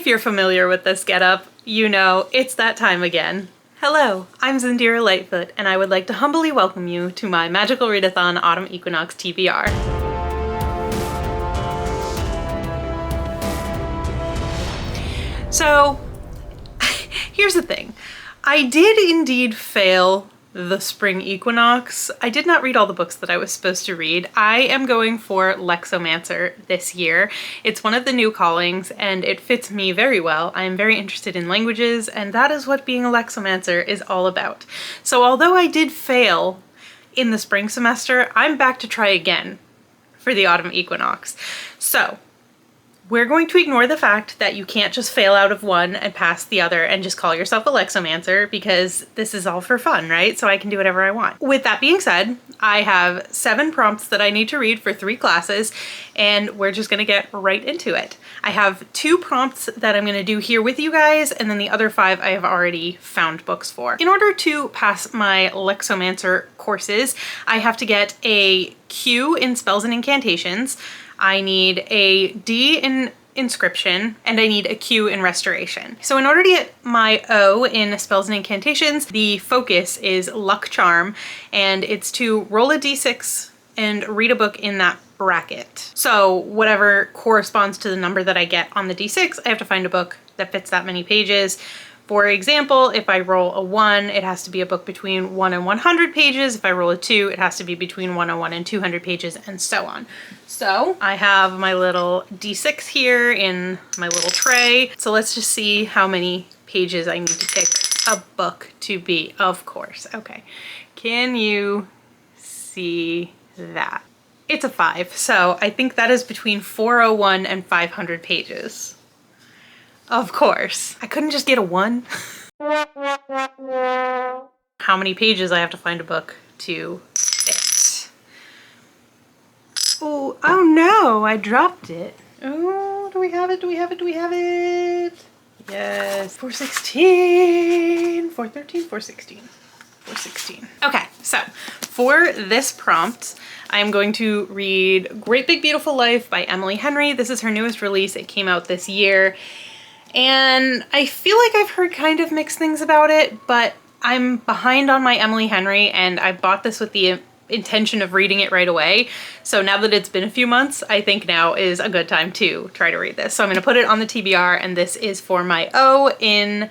If you're familiar with this getup, you know it's that time again. Hello, I'm Zindira Lightfoot, and I would like to humbly welcome you to my Magical Readathon Autumn Equinox TBR. So, here's the thing. I did indeed fail the spring equinox. I did not read all the books that I was supposed to read. I am going for Lexomancer this year. It's one of the new callings and it fits me very well. I am very interested in languages and that is what being a Lexomancer is all about. So although I did fail in the spring semester, I'm back to try again for the autumn equinox. So we're going to ignore the fact that you can't just fail out of one and pass the other and just call yourself a Lexomancer because this is all for fun, right? So I can do whatever I want. With that being said, I have 7 prompts that I need to read for 3 classes and we're just gonna get right into it. I have 2 prompts that I'm gonna do here with you guys and then the other 5 I have already found books for. In order to pass my Lexomancer courses, I have to get a Q in spells and incantations, I need a D in Inscription, and I need a Q in Restoration. So in order to get my O in Spells and Incantations, the focus is Luck Charm, and it's to roll a D6 and read a book in that bracket. So whatever corresponds to the number that I get on the D6, I have to find a book that fits that many pages. For example, if I roll a 1, it has to be a book between 1 and 100 pages. If I roll a 2, it has to be between 101 and 200 pages, and so on. So I have my little D6 here in my little tray. So let's just see how many pages I need to pick a book to be. Of course. Okay. Can you see that? It's a 5. So I think that is between 401 and 500 pages. Of course. I couldn't just get a 1. How many pages I have to find a book to fit. Oh no, I dropped it. Oh, do we have it? Do we have it? Do we have it? Yes. 416, 413, 416, 416. Okay, so for this prompt, I'm going to read Great Big Beautiful Life by Emily Henry. This is her newest release. It came out this year. And I feel like I've heard kind of mixed things about it, but I'm behind on my Emily Henry and I bought this with the intention of reading it right away. So now that it's been a few months, I think now is a good time to try to read this. So I'm going to put it on the TBR and this is for my O in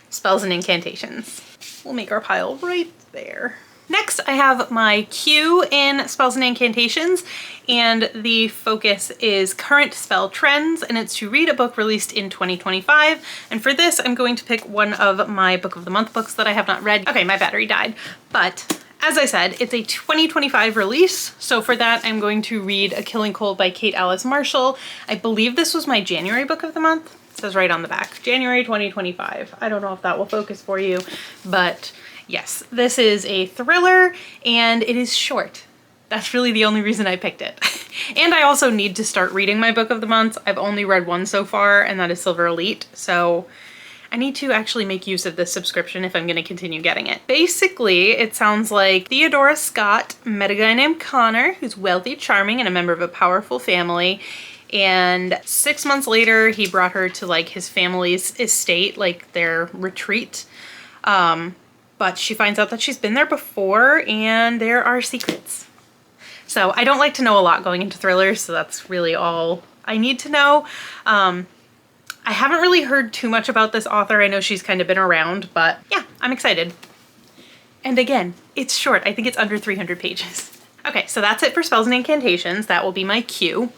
Spells and Incantations. We'll make our pile right there. Next, I have my Q in Spells and Incantations, and the focus is current spell trends, and it's to read a book released in 2025. And for this, I'm going to pick one of my Book of the Month books that I have not read. Okay, my battery died, but as I said, it's a 2025 release, so for that, I'm going to read A Killing Cold by Kate Alice Marshall. I believe this was my January Book of the Month. It says right on the back, January 2025. I don't know if that will focus for you, but yes, this is a thriller and it is short. That's really the only reason I picked it. And I also need to start reading my Book of the Month. I've only read one so far and that is Silver Elite. So I need to actually make use of this subscription if I'm going to continue getting it. Basically, it sounds like Theodora Scott met a guy named Connor who's wealthy, charming, and a member of a powerful family. And 6 months later, he brought her to like his family's estate, like their retreat. But she finds out that she's been there before and there are secrets. So I don't like to know a lot going into thrillers, so that's really all I need to know. I haven't really heard too much about this author. I know she's kind of been around, but yeah, I'm excited. And again, it's short. I think it's under 300 pages. Okay, so that's it for Spells and Incantations. That will be my Q.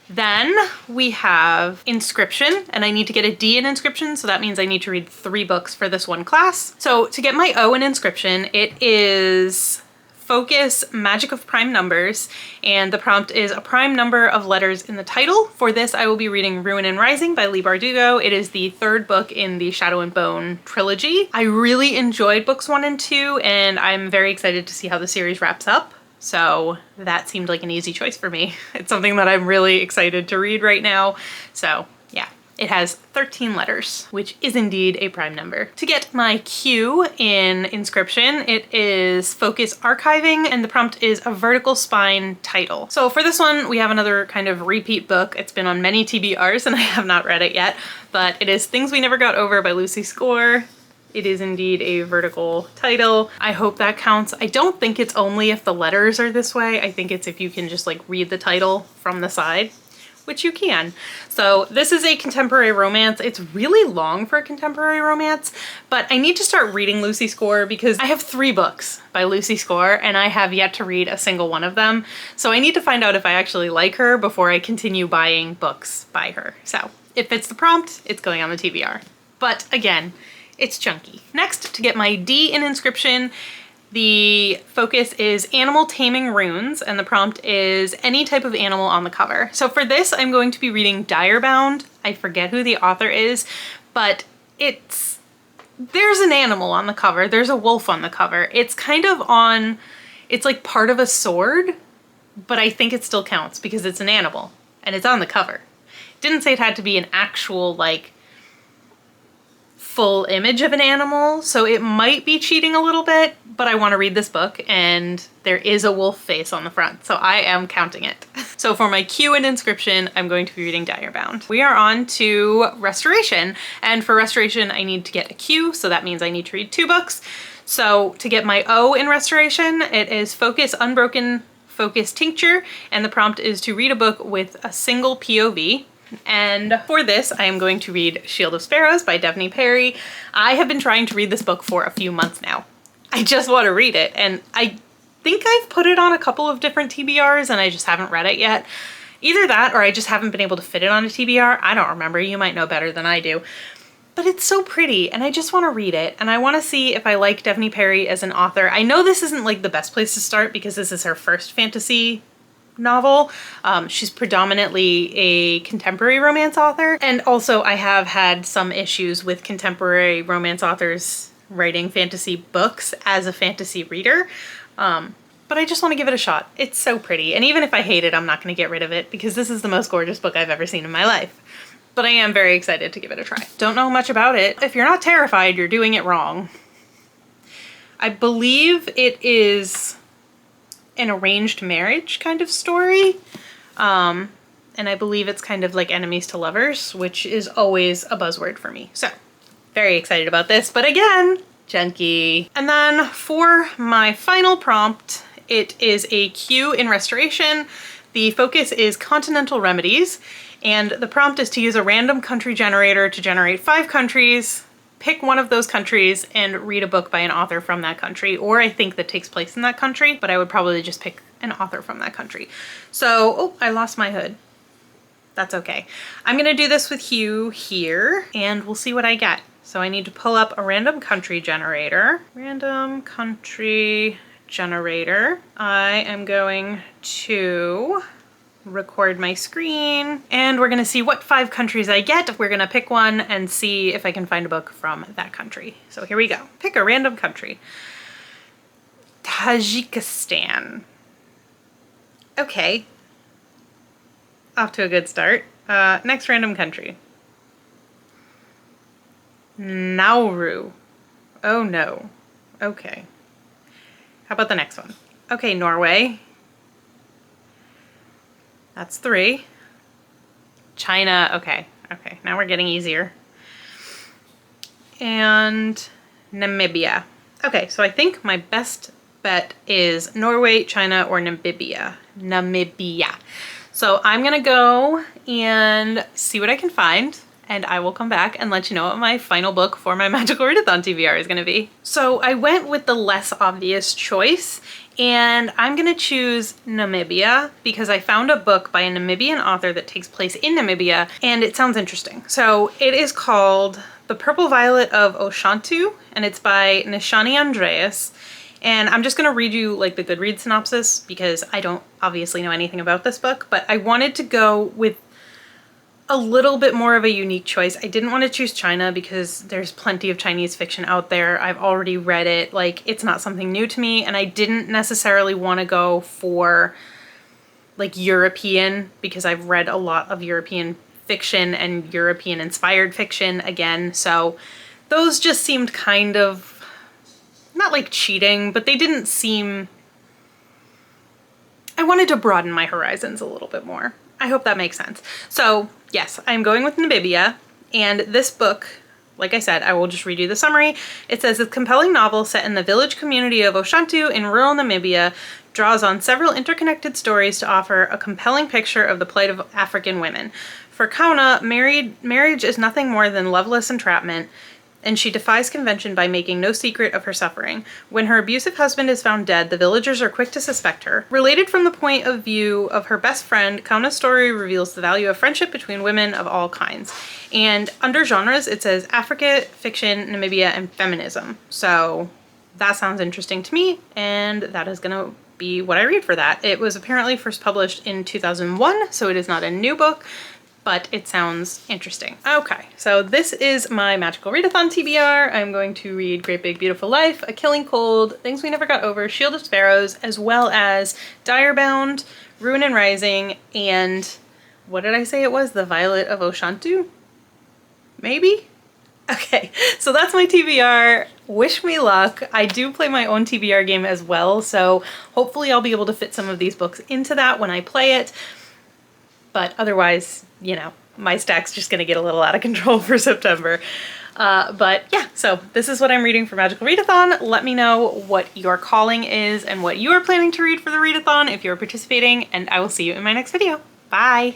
Then we have Inscription, and I need to get a D in Inscription, so that means I need to read 3 books for this one class. So to get my O in Inscription, it is Focus Magic of Prime Numbers, and the prompt is a prime number of letters in the title. For this, I will be reading Ruin and Rising by Leigh Bardugo. It is the 3rd book in the Shadow and Bone trilogy. I really enjoyed books 1 and 2, and I'm very excited to see how the series wraps up. So that seemed like an easy choice for me. It's something that I'm really excited to read right now. So yeah, It has 13 letters, which is indeed a prime number. To get my Q in Inscription, it is Focus Archiving, and the prompt is a vertical spine title. So for this one, we have another kind of repeat book. It's been on many TBRs and I have not read it yet, but it is Things We Never Got Over by Lucy Score. It is indeed a vertical title. I hope that counts. I don't think it's only if the letters are this way. I think it's if you can just like read the title from the side, which you can. So this is a contemporary romance. It's really long for a contemporary romance, but I need to start reading Lucy Score because I have 3 books by Lucy Score and I have yet to read a single one of them. So I need to find out if I actually like her before I continue buying books by her. So if it's the prompt, it's going on the TBR. But again, it's chunky. Next, to get my D in Inscription, the focus is Animal Taming Runes, and the prompt is any type of animal on the cover. So for this, I'm going to be reading Direbound. I forget who the author is, but there's an animal on the cover. There's a wolf on the cover. It's kind of on, it's like part of a sword, but I think it still counts because it's an animal and it's on the cover. It didn't say it had to be an actual like full image of an animal, so it might be cheating a little bit, but I want to read this book and there is a wolf face on the front, so I am counting it. So for my Q in Inscription, I'm going to be reading Direbound. We are on to Restoration, and for Restoration I need to get a Q, so that means I need to read 2 books. So to get my O in Restoration, it is Focus Unbroken Focus Tincture, and the prompt is to read a book with a single POV. And for this, I am going to read Shield of Sparrows by Devney Perry. I have been trying to read this book for a few months now. I just want to read it, and I think I've put it on a couple of different TBRs and I just haven't read it yet. Either that or I just haven't been able to fit it on a TBR. I don't remember. You might know better than I do. But it's so pretty and I just want to read it, and I want to see if I like Devney Perry as an author. I know this isn't like the best place to start because this is her first fantasy novel. She's predominantly a contemporary romance author, and also I have had some issues with contemporary romance authors writing fantasy books as a fantasy reader, but I just want to give it a shot. It's so pretty, and even if I hate it, I'm not going to get rid of it because this is the most gorgeous book I've ever seen in my life. But I am very excited to give it a try. Don't know much about it. If you're not terrified, you're doing it wrong. I believe it is an arranged marriage kind of story. And I believe it's kind of like enemies to lovers, which is always a buzzword for me. So very excited about this, but again, chunky. And then for my final prompt, it is a Q in Restoration. The focus is Continental Remedies, and the prompt is to use a random country generator to generate 5 countries. Pick one of those countries and read a book by an author from that country, or I think that takes place in that country, but I would probably just pick an author from that country. So, oh, I lost my hood. That's okay. I'm gonna do this with Hugh here, and we'll see what I get. So I need to pull up a random country generator. Random country generator. I am going to record my screen, and we're gonna see what 5 countries I get. We're gonna pick one and see if I can find a book from that country. So here we go. Pick a random country. Tajikistan. Okay. Off to a good start. Next random country. Nauru. Oh no. Okay. How about the next one? Okay, Norway. That's 3. China, okay. Okay, now we're getting easier. And Namibia. Okay, so I think my best bet is Norway, China, or Namibia. Namibia. So I'm gonna go and see what I can find, and I will come back and let you know what my final book for my Magical Readathon TBR is gonna be. So I went with the less obvious choice, and I'm gonna choose Namibia because I found a book by a Namibian author that takes place in Namibia, and it sounds interesting. So it is called The Purple Violet of Oshantu, and it's by Nishani Andreas. And I'm just gonna read you like the Goodreads synopsis because I don't obviously know anything about this book, but I wanted to go with a little bit more of a unique choice. I didn't want to choose China because there's plenty of Chinese fiction out there. I've already read it. Like, it's not something new to me, and I didn't necessarily want to go for like European because I've read a lot of European fiction and European inspired fiction again. So those just seemed kind of, not like cheating, but they didn't seem, I wanted to broaden my horizons a little bit more. I hope that makes sense. So yes, I'm going with Namibia, and this book, like I said, I will just read you the summary. It says, a compelling novel set in the village community of Oshantu in rural Namibia draws on several interconnected stories to offer a compelling picture of the plight of African women. For Kauna, marriage is nothing more than loveless entrapment, and she defies convention by making no secret of her suffering. When her abusive husband is found dead, the villagers are quick to suspect her. Related from the point of view of her best friend, Kauna's story reveals the value of friendship between women of all kinds. And under genres, it says Africa, fiction, Namibia, and feminism. So that sounds interesting to me, and that is gonna be what I read for that. It was apparently first published in 2001, so it is not a new book, but it sounds interesting. Okay, so this is my magical readathon TBR. I'm going to read Great Big Beautiful Life, A Killing Cold, Things We Never Got Over, Shield of Sparrows, as well as Direbound, Ruin and Rising, and what did I say it was? The Violet of Oshantu? Maybe? Okay, so that's my TBR. Wish me luck. I do play my own TBR game as well, so hopefully I'll be able to fit some of these books into that when I play it. But otherwise, you know, my stack's just gonna get a little out of control for September. But yeah, so this is what I'm reading for Magical Readathon. Let me know what your calling is and what you are planning to read for the readathon if you're participating, and I will see you in my next video. Bye!